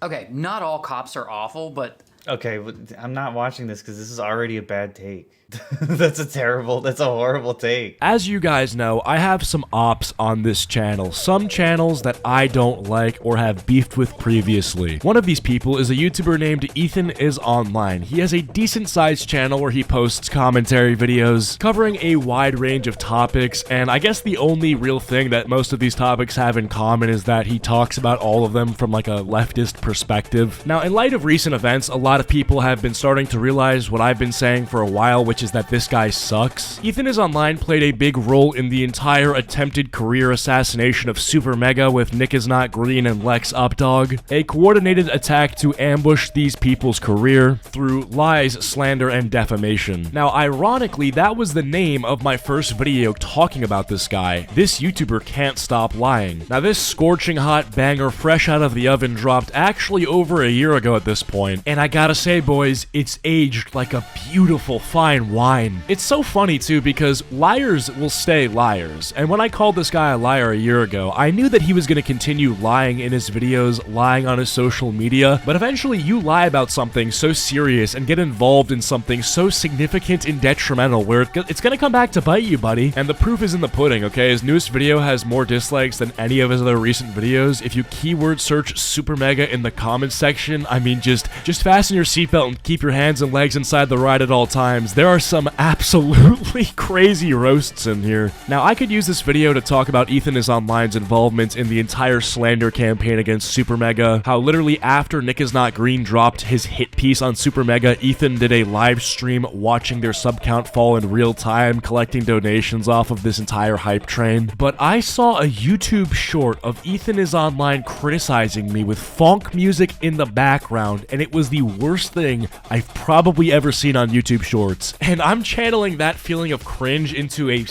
Okay, not all cops are awful, but... Okay, I'm not watching this because this is already a bad take. That's a horrible take. As you guys know, I have some ops on this channel, some channels that I don't like or have beefed with previously. One of these people is a YouTuber named EthanIsOnline. He has a decent sized channel where he posts commentary videos covering a wide range of topics, and I guess the only real thing that most of these topics have in common is that he talks about all of them from like a leftist perspective. Now, in light of recent events, a lot of people have been starting to realize what I've been saying for a while, which is that this guy sucks. EthanIsOnline played a big role in the entire attempted career assassination of Super Mega with Nick Is Not Green and Lex Updog, a coordinated attack to ambush these people's career through lies, slander, and defamation. Now, ironically, that was the name of my first video talking about this guy. This YouTuber can't stop lying. Now, this scorching hot banger fresh out of the oven dropped actually over a year ago at this point, and I gotta say, boys, it's aged like a beautiful fine wine. It's so funny too because liars will stay liars, and when I called this guy a liar a year ago, I knew that he was going to continue lying in his videos, lying on his social media, but eventually you lie about something so serious and get involved in something so significant and detrimental where it's going to come back to bite you, buddy. And the proof is in the pudding, okay? His newest video has more dislikes than any of his other recent videos. If you keyword search Super Mega in the comments section, I mean, just fasten your seatbelt and keep your hands and legs inside the ride at all times. There are some absolutely crazy roasts in here. Now, I could use this video to talk about EthanIsOnline's involvement in the entire slander campaign against Super Mega, how literally after Nick Is Not Green dropped his hit piece on Super Mega, Ethan did a live stream watching their sub count fall in real time, collecting donations off of this entire hype train. But I saw a YouTube short of EthanIsOnline criticizing me with funk music in the background, and it was the worst thing I've probably ever seen on YouTube Shorts. And I'm channeling that feeling of cringe into a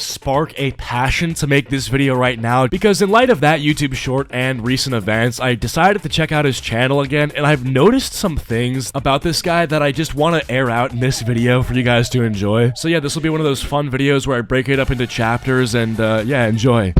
passion to make this video right now, because in light of that YouTube short and recent events, I decided to check out his channel again, and I've noticed some things about this guy that I just want to air out in this video for you guys to enjoy. So yeah, this will be one of those fun videos where I break it up into chapters, and yeah, enjoy.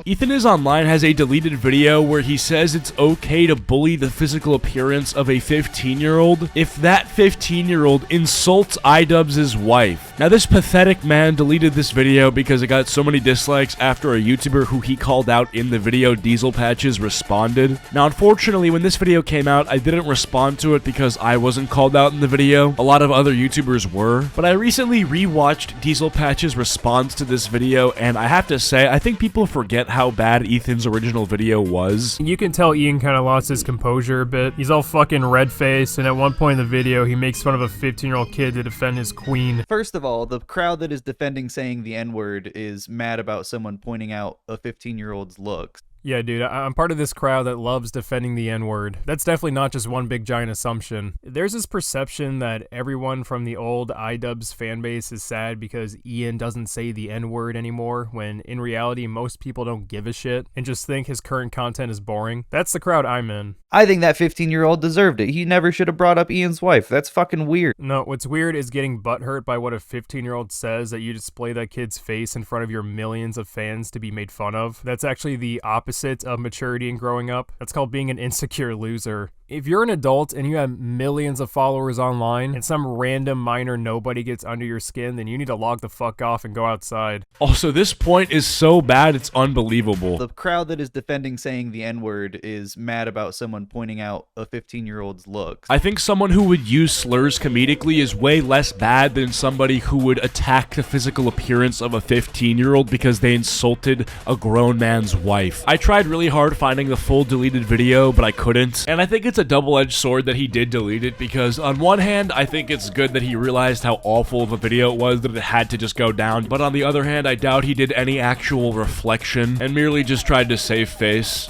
EthanIsOnline has a deleted video where he says it's okay to bully the physical appearance of a 15-year-old if that 15-year-old insults iDubbbz' wife. Now, this pathetic man deleted this video because it got so many dislikes after a YouTuber who he called out in the video, Diesel Patches, responded. Now, unfortunately, when this video came out, I didn't respond to it because I wasn't called out in the video. A lot of other YouTubers were. But I recently rewatched Diesel Patches' response to this video, and I have to say, I think people forget how bad Ethan's original video was. You can tell Ian kind of lost his composure a bit. He's all fucking red-faced, and at one point in the video, he makes fun of a 15-year-old kid to defend his queen. First of all, the crowd that is defending saying the N-word is mad about someone pointing out a 15-year-old's looks. Yeah, dude, I'm part of this crowd that loves defending the N-word. That's definitely not just one big giant assumption. There's this perception that everyone from the old iDubbbz fanbase is sad because Ian doesn't say the N-word anymore, when in reality, most people don't give a shit and just think his current content is boring. That's the crowd I'm in. I think that 15-year-old deserved it. He never should have brought up Ian's wife. That's fucking weird. No, what's weird is getting butthurt by what a 15-year-old says that you display that kid's face in front of your millions of fans to be made fun of. That's actually the opposite of maturity and growing up. That's called being an insecure loser. If you're an adult and you have millions of followers online and some random minor nobody gets under your skin, then you need to log the fuck off and go outside. Also, this point is so bad, it's unbelievable. The crowd that is defending saying the N-word is mad about someone pointing out a 15-year-old's looks. I think someone who would use slurs comedically is way less bad than somebody who would attack the physical appearance of a 15-year-old because they insulted a grown man's wife. I tried really hard finding the full deleted video, but I couldn't. And I think it's a double-edged sword that he did delete it, because on one hand, I think it's good that he realized how awful of a video it was that it had to just go down, but on the other hand, I doubt he did any actual reflection and merely just tried to save face.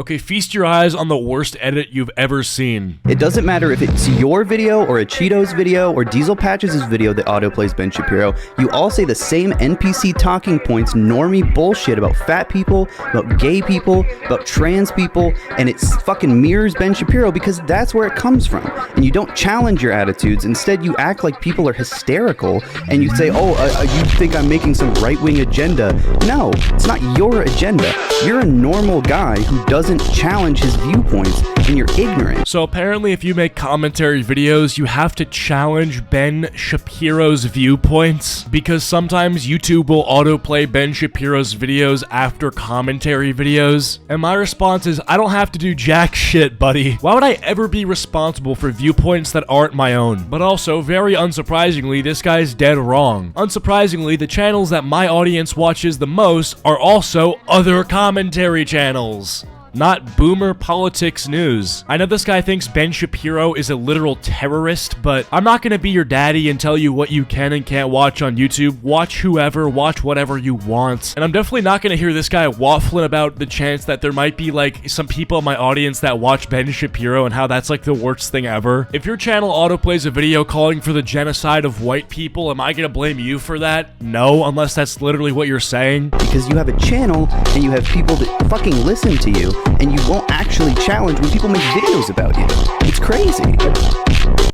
Okay, feast your eyes on the worst edit you've ever seen. It doesn't matter if it's your video or Acheeto's video or Diesel Patches' video that autoplays Ben Shapiro. You all say the same NPC talking points, normie bullshit about fat people, about gay people, about trans people, and it fucking mirrors Ben Shapiro because that's where it comes from. And you don't challenge your attitudes. Instead, you act like people are hysterical and you say, you think I'm making some right-wing agenda. No, it's not your agenda. You're a normal guy who doesn't challenge his viewpoints, and you're ignorant. So apparently if you make commentary videos, you have to challenge Ben Shapiro's viewpoints, because sometimes YouTube will autoplay Ben Shapiro's videos after commentary videos. And my response is, I don't have to do jack shit, buddy. Why would I ever be responsible for viewpoints that aren't my own? But also, very unsurprisingly, this guy's dead wrong. Unsurprisingly, the channels that my audience watches the most are also other commentary channels, not boomer politics news. I know this guy thinks Ben Shapiro is a literal terrorist, but I'm not gonna be your daddy and tell you what you can and can't watch on YouTube. Watch whoever, watch whatever you want. And I'm definitely not gonna hear this guy waffling about the chance that there might be like some people in my audience that watch Ben Shapiro and how that's like the worst thing ever. If your channel autoplays a video calling for the genocide of white people, am I gonna blame you for that? No, unless that's literally what you're saying. Because you have a channel and you have people that fucking listen to you, and you won't actually challenge when people make videos about you. It's crazy.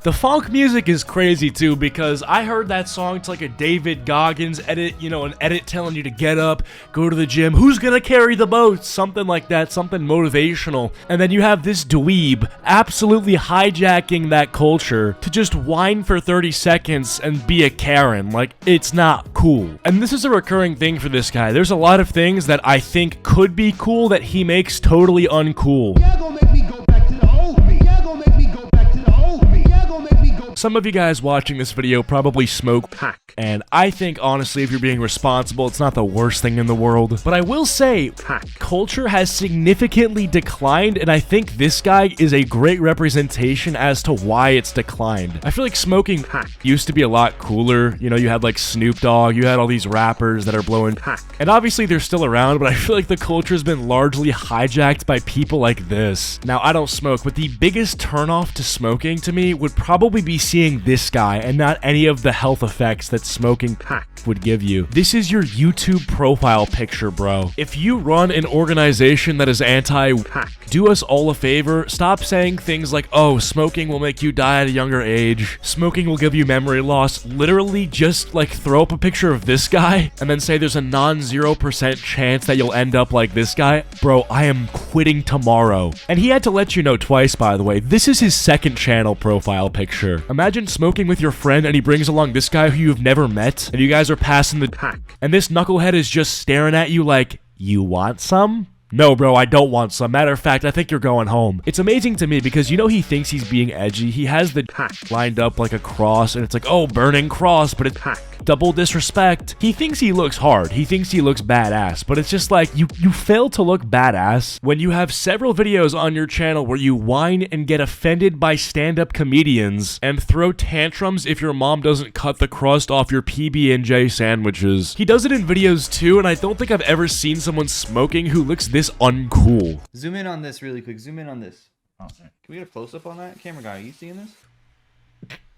The funk music is crazy too, because I heard that song, it's like a David Goggins edit, you know, an edit telling you to get up, go to the gym, who's gonna carry the boat, something like that, something motivational. And then you have this dweeb absolutely hijacking that culture to just whine for 30 seconds and be a Karen. Like, it's not cool. And this is a recurring thing for this guy. There's a lot of things that I think could be cool that he makes totally uncool. Some of you guys watching this video probably smoke pack, and I think honestly if you're being responsible, it's not the worst thing in the world. But I will say, pack culture has significantly declined, and I think this guy is a great representation as to why it's declined. I feel like smoking pack used to be a lot cooler. You know, you had like Snoop Dogg, you had all these rappers that are blowing pack, and obviously they're still around, but I feel like the culture's been largely hijacked by people like this. Now, I don't smoke, but the biggest turnoff to smoking to me would probably be seeing this guy and not any of the health effects that smoking pack would give you. This is your YouTube profile picture, bro. If you run an organization that is anti-pack, do us all a favor, stop saying things like, oh, smoking will make you die at a younger age, smoking will give you memory loss. Literally just like throw up a picture of this guy and then say there's a non-0% chance that you'll end up like this guy. Bro, I am quitting tomorrow. And he had to let you know twice, by the way, this is his second channel profile picture. Imagine smoking with your friend and he brings along this guy who you've never met, and you guys are passing the pack, and this knucklehead is just staring at you like, you want some? No, bro, I don't want some. Matter of fact, I think you're going home. It's amazing to me because, you know, he thinks he's being edgy. He has the pack lined up like a cross, and it's like, oh, burning cross, but it's pack. Double disrespect. He thinks he looks hard. He thinks he looks badass, but it's just like, you fail to look badass when you have several videos on your channel where you whine and get offended by stand-up comedians and throw tantrums if your mom doesn't cut the crust off your PB&J sandwiches. He does it in videos too, and I don't think I've ever seen someone smoking who looks this uncool. Zoom in on this really quick. Zoom in on this. Oh, sorry. Can we get a close-up on that? Camera guy, are you seeing this?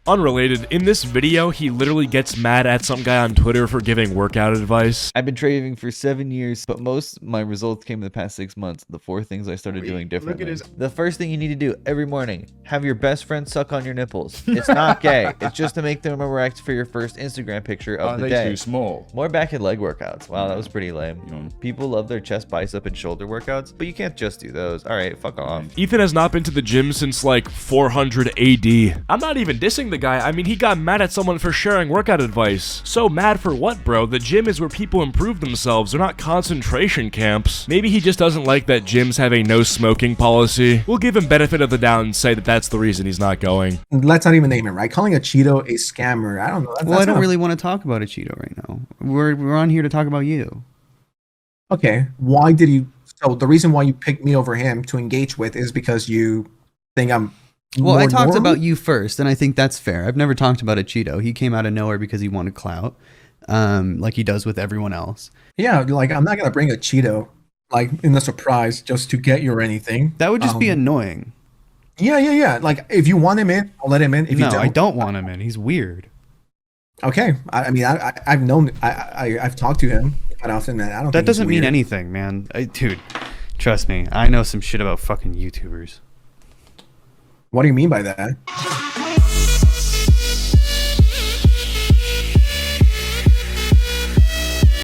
Unrelated, in this video, he literally gets mad at some guy on Twitter for giving workout advice. I've been trading for 7 years, but most of my results came in the past 6 months. The 4 things I started doing differently. The first thing you need to do every morning, have your best friend suck on your nipples. It's not gay. It's just to make them erect for your first Instagram picture of the day. Too small. More back and leg workouts. Wow, that was pretty lame. People love their chest, bicep, and shoulder workouts, but you can't just do those. All right, fuck off. Ethan has not been to the gym since like 400 AD. I'm not even dissing the guy. I mean, he got mad at someone for sharing workout advice. So mad for what, bro? The gym is where people improve themselves. They're not concentration camps. Maybe he just doesn't like that gyms have a no smoking policy. We'll give him benefit of the doubt and say that that's the reason he's not going. Let's not even name it, right? Calling Acheeto a scammer. I don't know. Well, I don't really want to talk about Acheeto right now. We're on here to talk about you. Okay. Why did you... So the reason why you picked me over him to engage with is because you think I'm... Well, I talked about you first, and I think that's fair. I've never talked about Acheeto. He came out of nowhere because he wanted clout, like he does with everyone else. Yeah, like I'm not gonna bring Acheeto like in a surprise just to get you or anything. That would just be annoying. Yeah. Like if you want him in, I'll let him in. If you No, don't, I don't want him in. He's weird. Okay. I mean, I've known, I've talked to him quite often, and I don't. That think doesn't he's mean weird. anything, man. Dude, trust me. I know some shit about fucking YouTubers. What do you mean by that?